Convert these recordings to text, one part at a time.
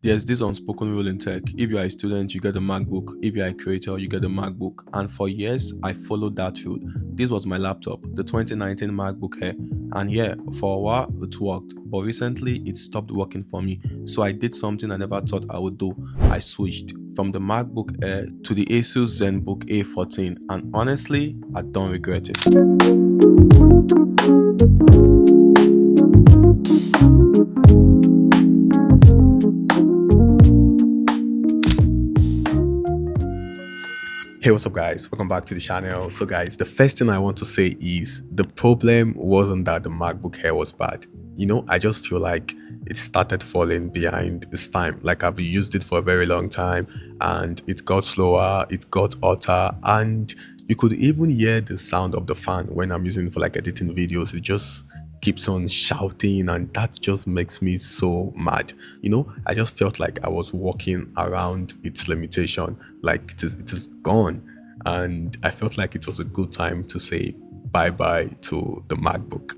There's this unspoken rule in tech. If you are a student, you get a MacBook. If you are a creator, you get a MacBook. And for years, I followed that rule. This was my laptop, the 2019 MacBook Air. And yeah, for a while, it worked. But recently, it stopped working for me. So I did something I never thought I would do. I switched from the MacBook Air to the ASUS Zenbook A14. And honestly, I don't regret it. Hey, what's up guys, welcome back to the channel. So guys, the first thing I want to say is the problem wasn't that the MacBook Air was bad. I just feel like it started falling behind its time. Like I've used it for a very long time and it got slower, it got hotter, and you could even hear the sound of the fan when I'm using it for like editing videos. It just keeps on shouting and that just makes me so mad. I just felt like I was walking around its limitation, like it is gone, and I felt like it was a good time to say bye bye to the MacBook.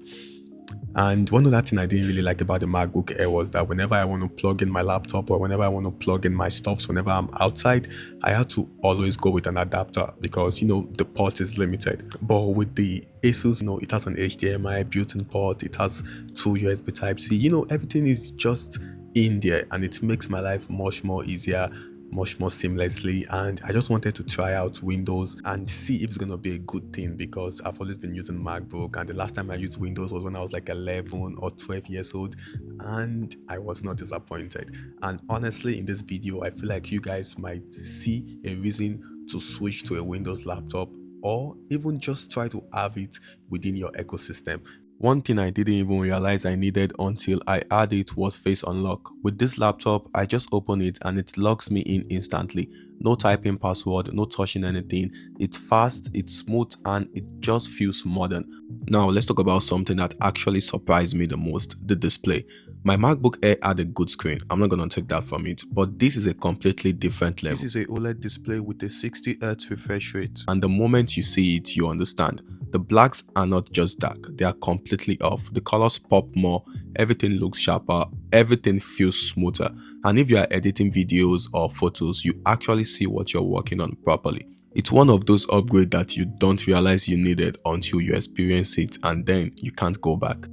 And one other thing I didn't really like about the MacBook Air was that whenever I want to plug in my laptop or whenever I want to plug in my stuff, so whenever I'm outside, I had to always go with an adapter because, the port is limited. But with the ASUS, it has an HDMI built-in port, it has 2 USB Type-C, everything is just in there and it makes my life much more easier, much more seamlessly. And I just wanted to try out Windows and see if it's going to be a good thing because I've always been using MacBook, and the last time I used Windows was when I was like 11 or 12 years old, and I was not disappointed. And honestly, in this video, I feel like you guys might see a reason to switch to a Windows laptop or even just try to have it within your ecosystem. One thing I didn't even realize I needed until I had it was face unlock. With this laptop, I just open it and it locks me in instantly. No typing password, no touching anything. It's fast, it's smooth, and it just feels modern. Now let's talk about something that actually surprised me the most, the display. My MacBook Air had a good screen, I'm not going to take that from it, but this is a completely different level. This is a OLED display with a 60Hz refresh rate, and the moment you see it, you understand. The blacks are not just dark, they are completely off. The colors pop more, everything looks sharper, everything feels smoother. And if you are editing videos or photos, you actually see what you're working on properly. It's one of those upgrades that you don't realize you needed until you experience it, and then you can't go back.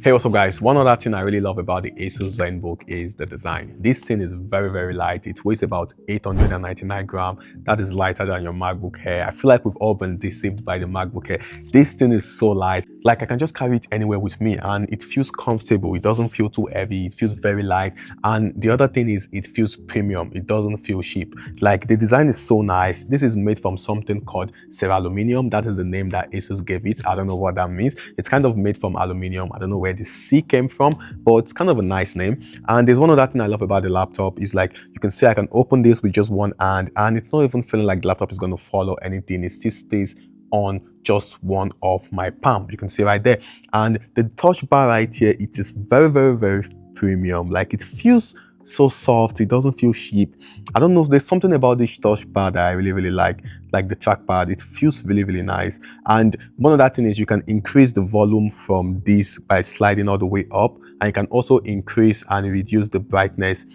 Hey, what's up guys? One other thing I really love about the ASUS Zenbook is the design. This thing is very, very light. It weighs about 899 grams. That is lighter than your MacBook Air. I feel like we've all been deceived by the MacBook Air. This thing is so light. Like I can just carry it anywhere with me and it feels comfortable. It doesn't feel too heavy. It feels very light. And the other thing is it feels premium. It doesn't feel cheap. Like the design is so nice. This is made from something called ceraluminium. That is the name that ASUS gave it. I don't know what that means. It's kind of made from aluminum. I don't know where the C came from, but it's kind of a nice name. And there's one other thing I love about the laptop is like you can see I can open this with just one hand and it's not even feeling like the laptop is going to fall or anything. It still stays on just one of my palm. You can see right there. And the touch bar right here, it is very, very, very premium. Like it feels so soft, it doesn't feel cheap. I don't know, there's something about this touch pad that I really, really like the trackpad. It feels really, really nice. And one other thing is you can increase the volume from this by sliding all the way up, and you can also increase and reduce the brightness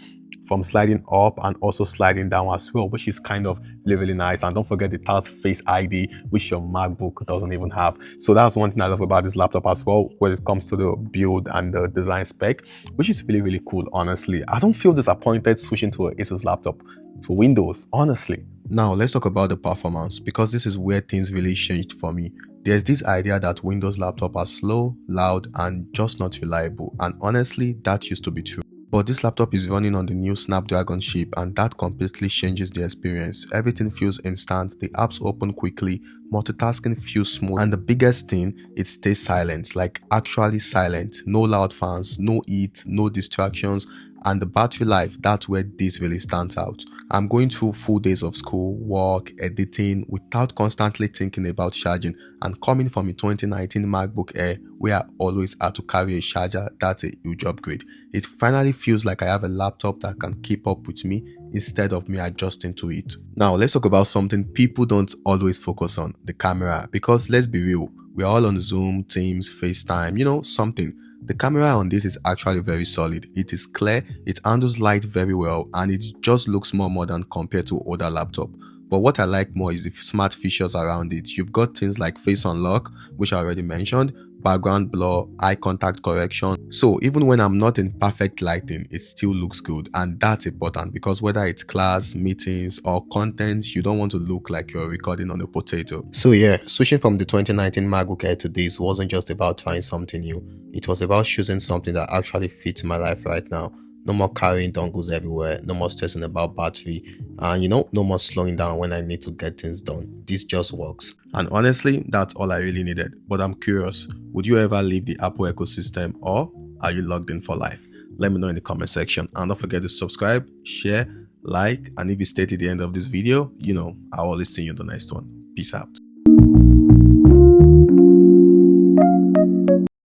from sliding up and also sliding down as well, which is kind of really, really nice. And don't forget it has Face ID, which your MacBook doesn't even have. So that's one thing I love about this laptop as well when it comes to the build and the design spec, which is really, really cool. Honestly, I don't feel disappointed switching to an ASUS laptop to Windows, honestly. Now let's talk about the performance, because this is where things really changed for me. There's this idea that Windows laptops are slow, loud, and just not reliable, and honestly that used to be true. But this laptop is running on the new Snapdragon chip and that completely changes the experience. Everything feels instant, the apps open quickly, multitasking feels smooth, and the biggest thing, it stays silent, like actually silent. No loud fans, no heat, no distractions, and the battery life, that's where this really stands out. I'm going through full days of school, work, editing without constantly thinking about charging, and coming from a 2019 MacBook Air where I always had to carry a charger, that's a huge upgrade. It finally feels like I have a laptop that can keep up with me instead of me adjusting to it. Now let's talk about something people don't always focus on, the camera, because let's be real, we're all on Zoom, Teams, FaceTime, something. The camera on this is actually very solid. It is clear, it handles light very well, and it just looks more modern compared to older laptop. But what I like more is the smart features around it. You've got things like face unlock, which I already mentioned, background blur, eye contact correction. So even when I'm not in perfect lighting, it still looks good, and that's important because whether it's class, meetings, or content, you don't want to look like you're recording on a potato. So yeah, switching from the 2019 MacBook Air to this wasn't just about trying something new. It was about choosing something that actually fits my life right now. No more carrying dongles everywhere, no more stressing about battery, and no more slowing down when I need to get things done. This just works. And honestly, that's all I really needed. But I'm curious, would you ever leave the Apple ecosystem, or are you logged in for life? Let me know in the comment section, and don't forget to subscribe, share, like, and if you stay to the end of this video, I'll always see you in the next one. Peace out.